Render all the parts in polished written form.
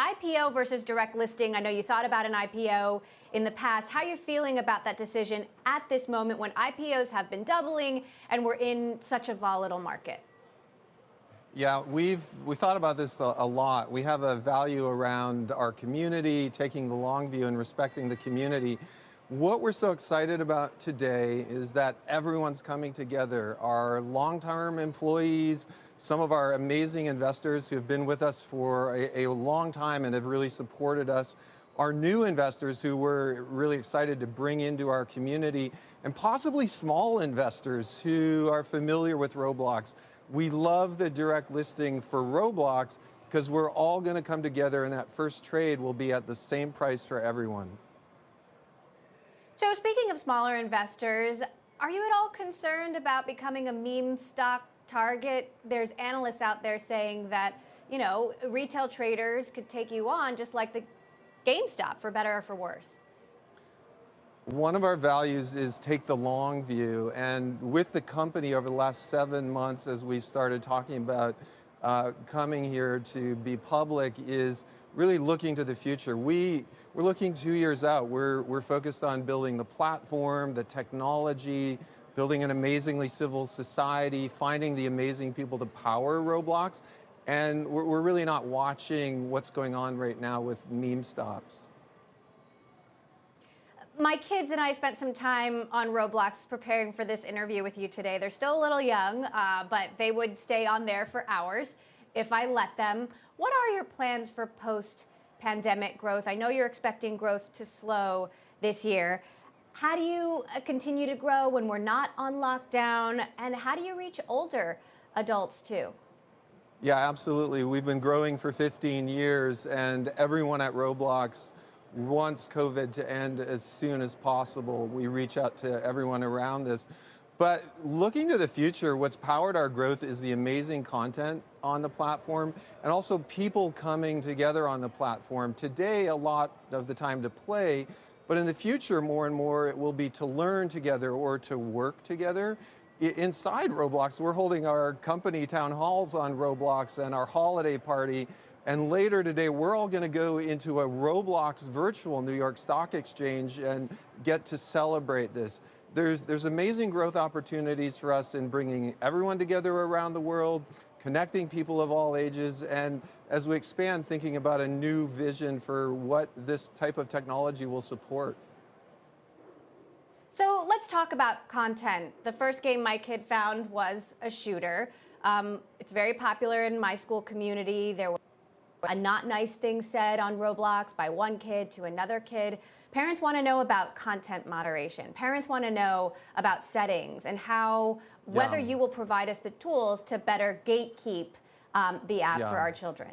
IPO versus direct listing. I know you thought about an IPO in the past. How are you feeling about that decision at this moment when IPOs have been doubling and we're in such a volatile market? Yeah, we've thought about this a lot. We have a value around our community, taking the long view and respecting the community. What we're so excited about today is that everyone's coming together. Our long-term employees, some of our amazing investors who have been with us for a long time and have really supported us, our new investors who we're really excited to bring into our community, and possibly small investors who are familiar with Roblox. We love the direct listing for Roblox because we're all going to come together and that first trade will be at the same price for everyone. So speaking of smaller investors, are you at all concerned about becoming a meme stock target? There's analysts out there saying that, retail traders could take you on just like the GameStop, for better or for worse. One of our values is take the long view, and with the company over the last 7 months as we started talking about coming here to be public is really looking to the future. We're looking 2 years out. We're focused on building the platform, the technology, building an amazingly civil society, finding the amazing people to power Roblox, and we're really not watching what's going on right now with meme stops. My kids and I spent some time on Roblox preparing for this interview with you today. They're still a little young, but they would stay on there for hours if I let them. What are your plans for post-pandemic growth? I know you're expecting growth to slow this year. How do you continue to grow when we're not on lockdown? And how do you reach older adults too? Yeah, absolutely. We've been growing for 15 years, and everyone at Roblox wants COVID to end as soon as possible. We reach out to everyone around this. But looking to the future, what's powered our growth is the amazing content on the platform and also people coming together on the platform. Today, a lot of the time to play, but in the future, more and more, it will be to learn together or to work together. Inside Roblox, we're holding our company town halls on Roblox and our holiday party. And later today, we're all going to go into a Roblox virtual New York Stock Exchange and get to celebrate this. There's amazing growth opportunities for us in bringing everyone together around the world, connecting people of all ages, and as we expand, thinking about a new vision for what this type of technology will support. So let's talk about content. The first game my kid found was a shooter. It's very popular in my school community. There was a not nice thing said on Roblox by one kid to another kid. Parents want to know about content moderation. Parents want to know about settings and whether you will provide us the tools to better gatekeep the app for our children.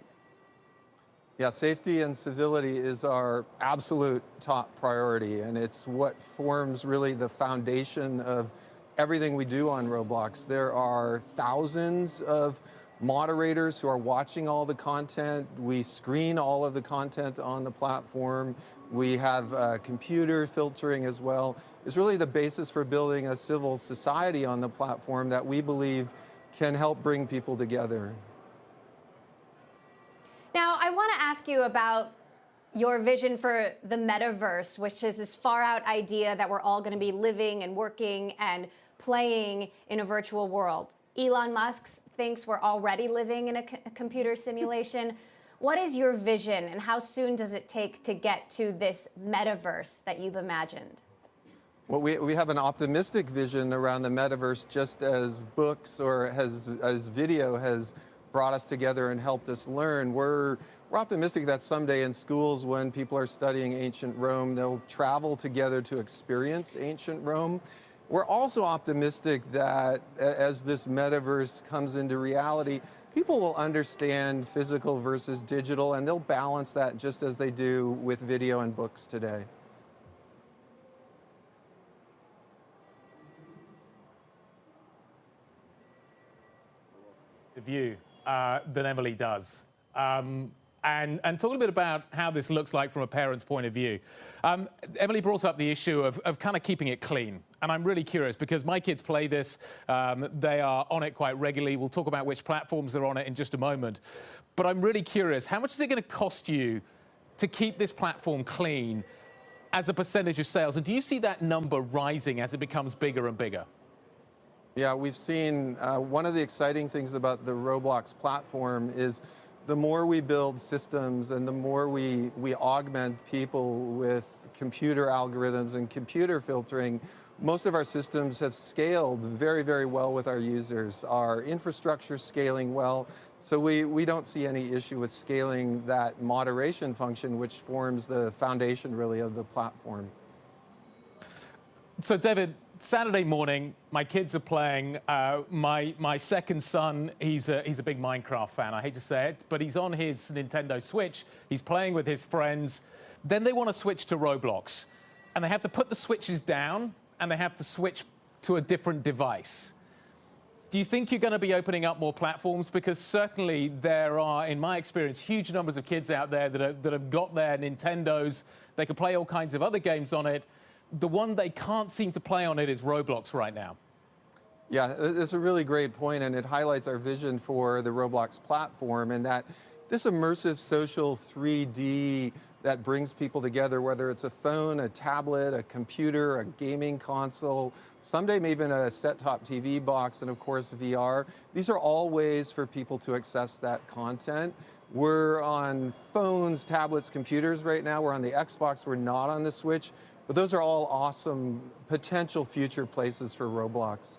Yeah, safety and civility is our absolute top priority, and it's what forms really the foundation of everything we do on Roblox. There are thousands of moderators who are watching all the content. We screen all of the content on the platform. We have computer filtering as well. It's really the basis for building a civil society on the platform that we believe can help bring people together. Now, I want to ask you about your vision for the metaverse, which is this far out idea that we're all going to be living and working and playing in a virtual world. Elon Musk thinks we're already living in a computer simulation. What is your vision and how soon does it take to get to this metaverse that you've imagined? Well, we have an optimistic vision around the metaverse, just as books or as video has brought us together and helped us learn. We're optimistic that someday in schools, when people are studying ancient Rome, they'll travel together to experience ancient Rome. We're also optimistic that as this metaverse comes into reality, people will understand physical versus digital, and they'll balance that just as they do with video and books today. The view than Emily does. and talk a bit about how this looks like from a parent's point of view. Emily brought up the issue of kind of keeping it clean. And I'm really curious because my kids play this. They are on it quite regularly. We'll talk about which platforms they're on it in just a moment. But I'm really curious, how much is it going to cost you to keep this platform clean as a percentage of sales? And do you see that number rising as it becomes bigger and bigger? Yeah, we've seen one of the exciting things about the Roblox platform is the more we build systems and the more we augment people with computer algorithms and computer filtering, most of our systems have scaled very, very well with our users. Our infrastructure is scaling well, so we don't see any issue with scaling that moderation function, which forms the foundation, really, of the platform. So, David, Saturday morning, my kids are playing. My second son, he's a big Minecraft fan. I hate to say it, but he's on his Nintendo Switch. He's playing with his friends. Then they want to switch to Roblox, and they have to put the switches down, and they have to switch to a different device. Do you think you're going to be opening up more platforms? Because certainly there are, in my experience, huge numbers of kids out there that have got their Nintendos. They can play all kinds of other games on it. The one they can't seem to play on it is Roblox right now. Yeah, it's a really great point, and it highlights our vision for the Roblox platform, and that this immersive social 3D that brings people together, whether it's a phone, a tablet, a computer, a gaming console, someday maybe even a set-top TV box, and of course VR. These are all ways for people to access that content. We're on phones, tablets, computers right now. We're on the Xbox, we're not on the Switch. But those are all awesome potential future places for Roblox.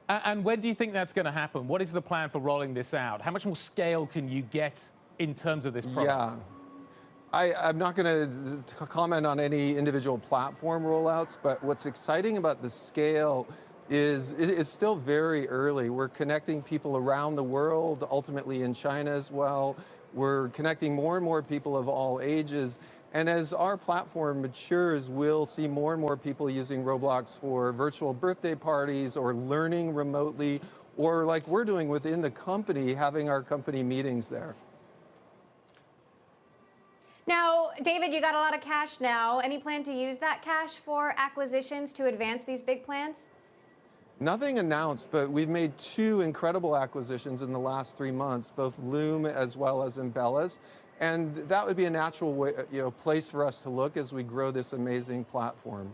And when do you think that's going to happen? What is the plan for rolling this out? How much more scale can you get in terms of this product? Yeah. I'm not going to comment on any individual platform rollouts, but what's exciting about the scale is it's still very early. We're connecting people around the world, ultimately in China as well. We're connecting more and more people of all ages. And as our platform matures, we'll see more and more people using Roblox for virtual birthday parties or learning remotely, or like we're doing within the company, having our company meetings there. Now, David, you got a lot of cash now. Any plan to use that cash for acquisitions to advance these big plans? Nothing announced, but we've made two incredible acquisitions in the last 3 months, both Loom as well as Embellis. And that would be a natural way, place for us to look as we grow this amazing platform.